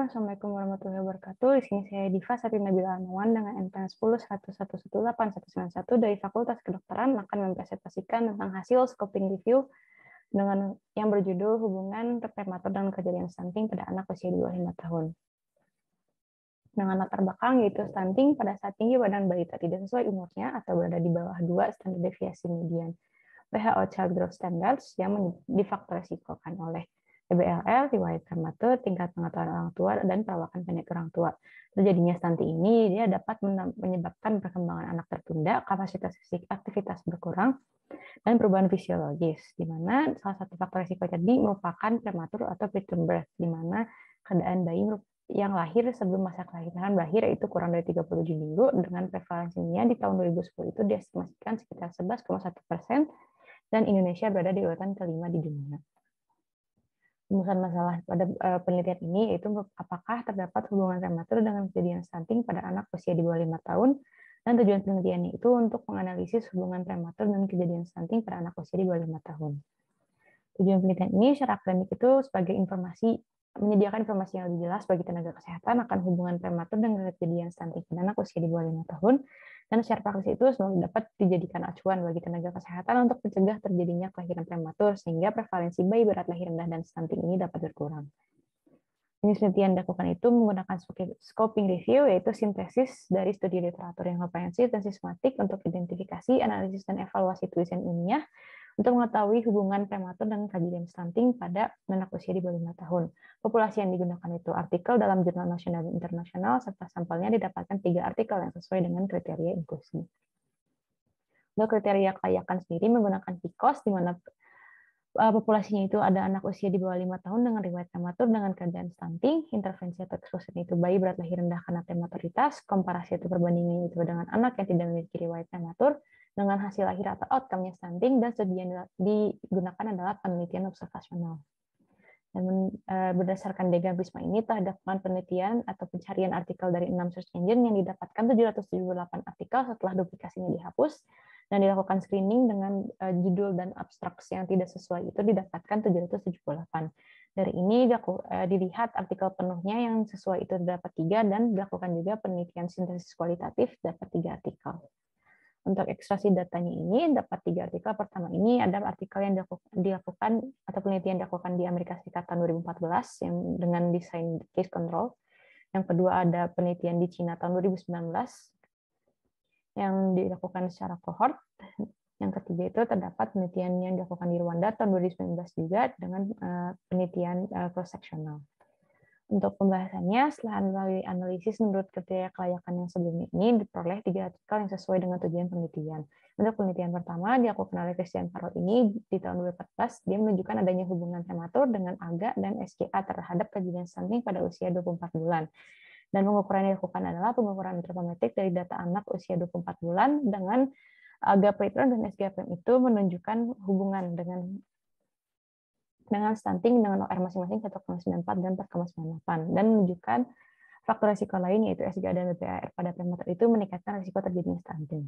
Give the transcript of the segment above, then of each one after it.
Assalamualaikum warahmatullahi wabarakatuh. Di sini saya Diva Sapri Nabila Anowan dengan NPM 10.1118191 dari Fakultas Kedokteran akan mempresentasikan tentang hasil scoping review dengan yang berjudul hubungan prematur dan kejadian stunting pada anak usia di bawah 5 tahun. Dengan latar belakang yaitu stunting pada saat tinggi badan balita tidak sesuai umurnya atau berada di bawah 2 standar deviasi median WHO Child Growth Standards yang difaktor-resikokan oleh PBLL, riwayat prematur, tingkat pengetahuan orang tua, dan perawakan pendek orang tua. Terjadinya stunting ini dia dapat menyebabkan perkembangan anak tertunda, kapasitas fisik aktivitas berkurang, dan perubahan fisiologis, di mana salah satu faktor risiko tadi merupakan prematur atau preterm birth, di mana keadaan bayi yang lahir sebelum masa kelahiran berakhir yaitu kurang dari 37 minggu, dengan prevalensinya di tahun 2010 itu diestimasikan sekitar 11,1%, dan Indonesia berada di urutan kelima di dunia. Rumusan masalah pada penelitian ini yaitu apakah terdapat hubungan prematur dengan kejadian stunting pada anak usia di bawah 5 tahun, dan tujuan penelitian itu untuk menganalisis hubungan prematur dan kejadian stunting pada anak usia di bawah 5 tahun. Tujuan penelitian ini secara akademik itu sebagai informasi, menyediakan informasi yang lebih jelas bagi tenaga kesehatan akan hubungan prematur dengan kejadian stunting pada anak usia di bawah 5 tahun, dan secara praktis itu selalu dapat dijadikan acuan bagi tenaga kesehatan untuk mencegah terjadinya kelahiran prematur sehingga prevalensi bayi berat lahir rendah dan stunting ini dapat berkurang. Jenis penelitian dilakukan itu menggunakan scoping review, yaitu sintesis dari studi literatur yang komprehensif dan sistematik untuk identifikasi, analisis, dan evaluasi tulisan ilmiah untuk mengetahui hubungan prematur dan kejadian stunting pada anak usia di bawah 5 tahun. Populasi yang digunakan itu artikel dalam jurnal nasional dan internasional, serta sampelnya didapatkan 3 artikel yang sesuai dengan kriteria inklusi. Untuk kriteria kelayakan sendiri menggunakan PICOS, di mana populasinya itu ada anak usia di bawah 5 tahun dengan riwayat prematur dengan keadaan stunting, intervensi atau exclusion itu bayi berat lahir rendah karena prematuritas, komparasi atau perbandingan itu dengan anak yang tidak memiliki riwayat prematur, dengan hasil lahir atau outcome-nya stunting, dan studi yang digunakan adalah penelitian observasional. Dan berdasarkan Degan Prisma ini telah dilakukan penelitian atau pencarian artikel dari 6 search engine yang didapatkan 778 artikel setelah duplikasinya dihapus, dan dilakukan screening dengan judul dan abstraks yang tidak sesuai itu didapatkan 778. Dari ini dilihat artikel penuhnya yang sesuai itu dapat 3, dan dilakukan juga penelitian sintesis kualitatif dapat 3 artikel. Untuk ekstraksi datanya ini dapat 3 artikel. Pertama ini ada artikel yang dilakukan atau penelitian dilakukan di Amerika Serikat tahun 2014 yang dengan desain case control. Yang kedua ada penelitian di Cina tahun 2019 yang dilakukan secara cohort. Yang ketiga itu terdapat penelitian yang dilakukan di Rwanda tahun 2019 juga dengan penelitian cross-sectional. Untuk pembahasannya, setelah melalui analisis menurut kriteria kelayakan yang sebelumnya ini, diperoleh 3 artikel yang sesuai dengan tujuan penelitian. Untuk penelitian pertama, dilakukan oleh Christian Farrell ini di tahun 2014, dia menunjukkan adanya hubungan prematur dengan AGA dan SGA terhadap kejadian stunting pada usia 24 bulan. Dan pengukuran yang dilakukan adalah pengukuran antropometrik dari data anak usia 24 bulan dengan AGA preterm dan SGA preterm itu menunjukkan hubungan dengan stunting dengan OR masing-masing 1,94 dan 4,98, dan menunjukkan faktor risiko lain yaitu SGA dan BPAR pada prematur itu meningkatkan risiko terjadinya stunting.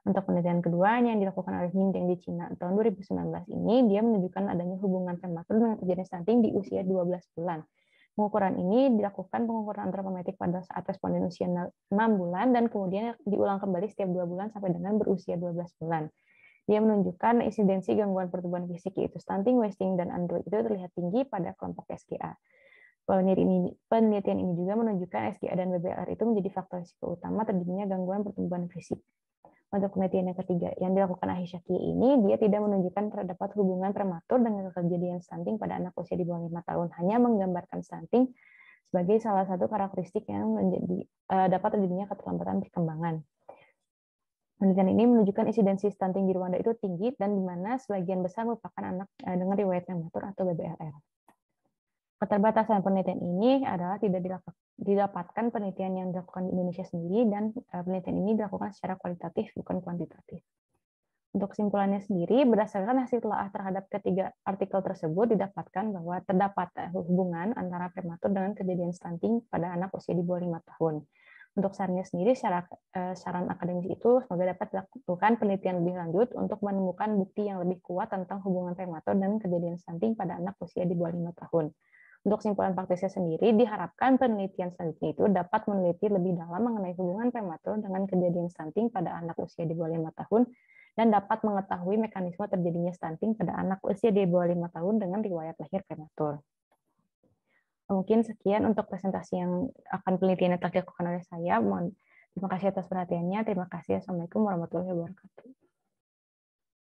Untuk penelitian kedua yang dilakukan oleh Yingdeng di Cina tahun 2019 ini, dia menunjukkan adanya hubungan prematur dengan terjadinya stunting di usia 12 bulan. Pengukuran ini dilakukan pengukuran antropometrik pada saat responden usia 6 bulan dan kemudian diulang kembali setiap 2 bulan sampai dengan berusia 12 bulan. Dia menunjukkan insidensi gangguan pertumbuhan fisik yaitu stunting, wasting, dan android itu terlihat tinggi pada kelompok SGA. Penelitian ini juga menunjukkan SGA dan BBLR itu menjadi faktor risiko utama terjadinya gangguan pertumbuhan fisik. Untuk penelitian yang ketiga yang dilakukan Ahisha ini, dia tidak menunjukkan terdapat hubungan prematur dengan kejadian stunting pada anak usia di bawah 5 tahun, hanya menggambarkan stunting sebagai salah satu karakteristik yang dapat terjadinya keterlambatan perkembangan. Penelitian ini menunjukkan insidensi stunting di Rwanda itu tinggi dan di mana sebagian besar merupakan anak dengan riwayat prematur atau BBLR. Keterbatasan penelitian ini adalah tidak didapatkan penelitian yang dilakukan di Indonesia sendiri, dan penelitian ini dilakukan secara kualitatif bukan kuantitatif. Untuk kesimpulannya sendiri, berdasarkan hasil telah terhadap ketiga artikel tersebut didapatkan bahwa terdapat hubungan antara prematur dengan kejadian stunting pada anak usia di bawah 5 tahun. Untuk sarannya sendiri, saran akademis itu semoga dapat dilakukan penelitian lebih lanjut untuk menemukan bukti yang lebih kuat tentang hubungan prematur dan kejadian stunting pada anak usia di bawah 5 tahun. Untuk simpulan praktisnya sendiri, diharapkan penelitian selanjutnya itu dapat meneliti lebih dalam mengenai hubungan prematur dengan kejadian stunting pada anak usia di bawah 5 tahun dan dapat mengetahui mekanisme terjadinya stunting pada anak usia di bawah 5 tahun dengan riwayat lahir prematur. Mungkin sekian untuk presentasi yang akan penelitian yang telah dilakukan oleh saya. Terima kasih atas perhatiannya. Terima kasih. Assalamualaikum warahmatullahi wabarakatuh.